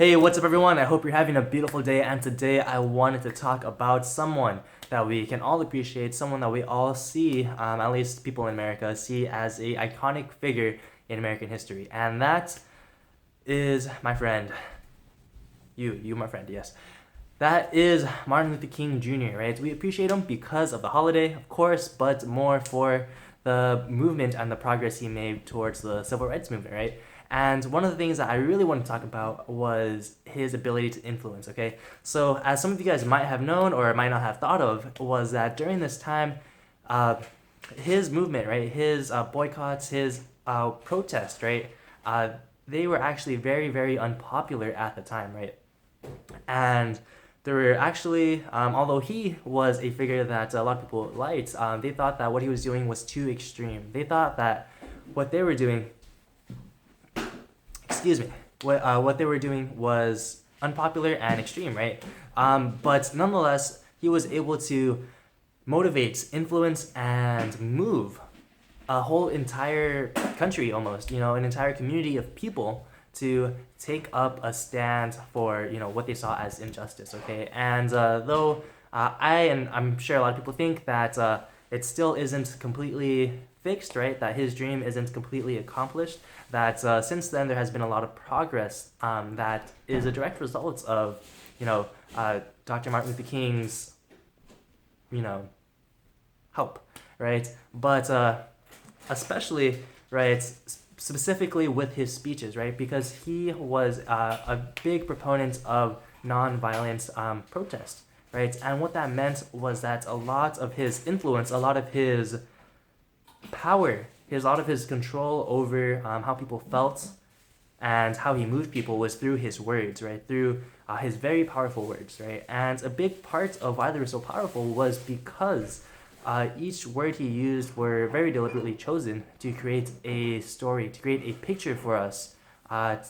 Hey, what's up, everyone? I hope you're having a beautiful day. And today I wanted to talk about someone that we can all appreciate, someone that we all see, at least people in America, see as a iconic figure in American history. And that is my friend. You, my friend, yes. That is Martin Luther King Jr., right? We appreciate him because of the holiday, of course, but more for the movement and the progress he made towards the civil rights movement, right? And one of the things that I really want to talk about was his ability to influence, okay? So, as some of you guys might have known or might not have thought of, was that during this time, uh, his movement, right, his boycotts, his protest, right, they were actually very, very unpopular at the time, right? And there were actually, although he was a figure that a lot of people liked, they thought that what he was doing was too extreme. They thought that what they were doing, excuse me, what they were doing was unpopular and extreme, right? But nonetheless, he was able to motivate, influence, and move a whole entire country almost, an entire community of people to take up a stand for, what they saw as injustice, okay? And though I'm sure a lot of people think that it still isn't completely fixed, right? That his dream isn't completely accomplished, that since then there has been a lot of progress that is a direct result of, Dr. Martin Luther King's, you know, help, right? But especially, right, specifically with his speeches, right? Because he was a big proponent of nonviolent protest, right? And what that meant was that a lot of his influence, a lot of his power, a lot of his control over how people felt and how he moved people was through his words, right? Through his very powerful words, right? And a big part of why they were so powerful was because each word he used were very deliberately chosen to create a story, to create a picture for us, a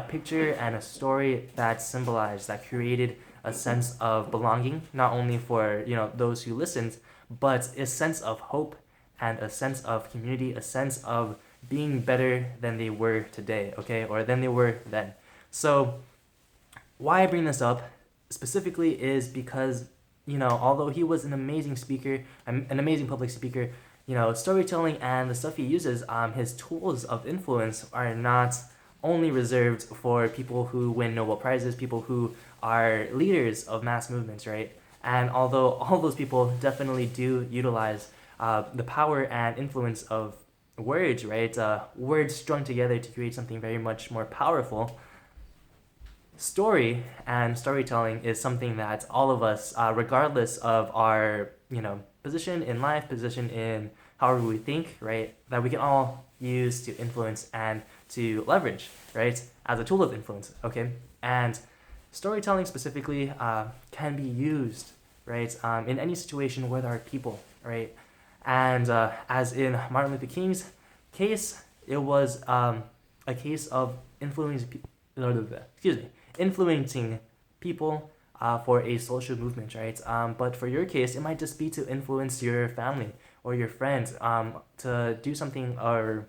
picture and a story that symbolized, that created a sense of belonging, not only for those who listened, but a sense of hope and a sense of community, a sense of being better than they were today, okay, or than they were then. So why I bring this up specifically is because although he was an amazing speaker, an amazing public speaker, storytelling and the stuff he uses, his tools of influence are not only reserved for people who win Nobel Prizes, people who are leaders of mass movements, right? And although all those people definitely do utilize the power and influence of words, right? Words strung together to create something very much more powerful. Story and storytelling is something that all of us, regardless of our position in life, position in however we think, right, that we can all use to influence and to leverage, right, as a tool of influence, okay? And storytelling specifically can be used, right, in any situation where there are people, right? And as in Martin Luther King's case, it was a case of influencing people for a social movement, right? But for your case, it might just be to influence your family or your friends to do something or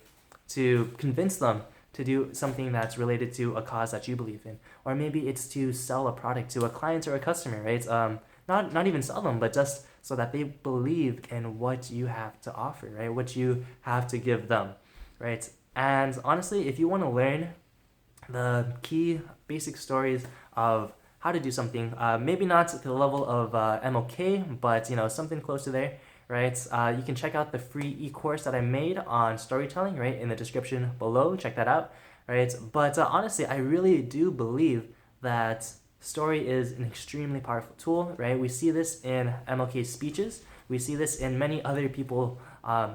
to convince them to do something that's related to a cause that you believe in. Or maybe it's to sell a product to a client or a customer, right? Not even sell them, but just so that they believe in what you have to offer, right? What you have to give them, right? And honestly, if you want to learn the key basic stories of how to do something, maybe not to the level of MLK, but something close to there, right? You can check out the free e-course that I made on storytelling, right, in the description below. Check that out, right? But honestly, I really do believe that story is an extremely powerful tool, right? We see this in MLK's speeches. We see this in many other people,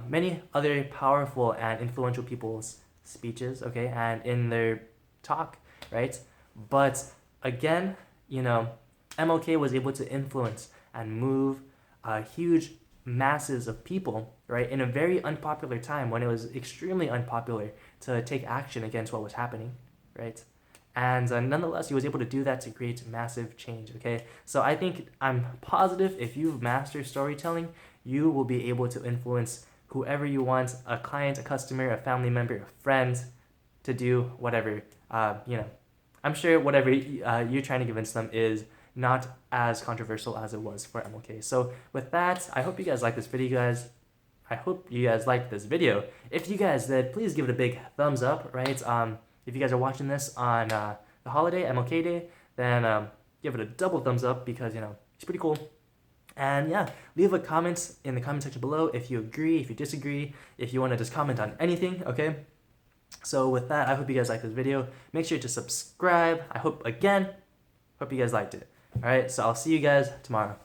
many other powerful and influential people's speeches, okay, and in their talk, right? But again, MLK was able to influence and move huge masses of people, right, in a very unpopular time when it was extremely unpopular to take action against what was happening, right? And nonetheless, he was able to do that to create massive change, okay? So I'm positive if you've mastered storytelling, you will be able to influence whoever you want, a client, a customer, a family member, a friend, to do whatever, I'm sure whatever you're trying to convince them is not as controversial as it was for MLK. So with that, I hope you guys like this video, guys. I hope you guys liked this video. If you guys did, please give it a big thumbs up, right? If you guys are watching this on the holiday, MLK Day, then give it a double thumbs up because, it's pretty cool. And yeah, leave a comment in the comment section below if you agree, if you disagree, if you want to just comment on anything, okay? So with that, I hope you guys liked this video. Make sure to subscribe. Hope you guys liked it. All right, so I'll see you guys tomorrow.